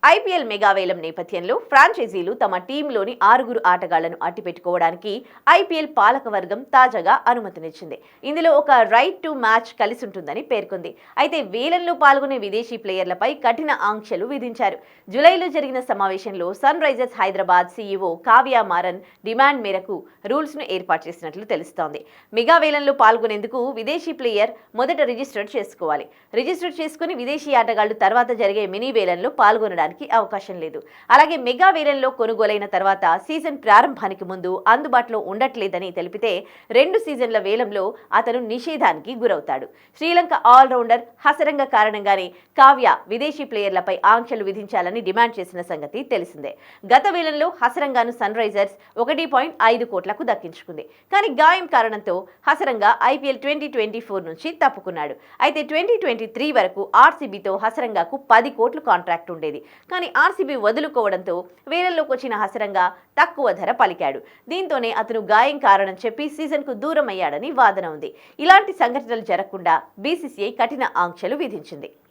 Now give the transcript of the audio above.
IPL mega వేలం నేపథ్యంలో ఫ్రాంచైజీలు తమ టీంలోని 6 ఆటగాళ్లను అట్టిపెట్టుకోవడానికి ఐపీఎల్ పాలకవర్గం తాజాగా అనుమతినిచ్చింది. ఇందులో ఒక రైట్ టు మ్యాచ్ కలిసి ఉంటుందని పేర్కొంది. అయితే వేలంలో పాల్గొనే విదేశీ ప్లేయర్లపై కఠిన ఆంక్షలు విధించారు. జూలైలో జరిగిన సమావేశంలో Sunrisers Hyderabad CEO Kavya Maran demand మేరకు రూల్స్ ను ఏర్పాటు చేసినట్లు తెలుస్తోంది. మెగా వేలంలో పాల్గొనేందుకు విదేశీ ప్లేయర్ మొదట రిజిస్టర్ చేసుకోవాలి. రిజిస్టర్ చేసుకుని విదేశీ ఆటగాళ్లు తర్వాత జరిగే మినీ వేలంలో పాల్గొనడానికి అవకాశం లేదు. అలాగే మెగా వేలంలో కొనుగోలైన తర్వాత సీజన్ ప్రారంభానికి ముందు అందుబాటులో ఉండట్లేదని తెలిపితే 2 సీజన్ల వేలంలో అతను నిషేధానికి గురవుతాడు. శ్రీలంక ఆల్రౌండర్ హసరంగ కారణంగానే కావ్య విదేశీ ప్లేయర్లపై ఆంక్షలు విధించాలని డిమాండ్ చేసిన సంగతి తెలిసిందే. గత వేలంలో హసరంగాను సన్ రైజర్స్ 1.5 కోట్లకు దక్కించుకుంది. కానీ గాయం కారణంతో హసరంగ ఐపీఎల్ 2024 నుంచి తప్పుకున్నాడు. అయితే 2023 వరకు ఆర్సీబీతో హసరంగాకు 10 కోట్ల కాంట్రాక్ట్ ఉండేది. కానీ ఆర్సీబీ వదులుకోవడంతో వేలంలోకి వచ్చిన హసరంగా తక్కువ ధర పలికాడు. దీంతోనే అతను గాయం కారణం చెప్పి సీజన్కు దూరం అయ్యాడని వాదన ఉంది. ఇలాంటి సంఘటనలు జరగకుండా బీసీసీఐ కఠిన ఆంక్షలు విధించింది.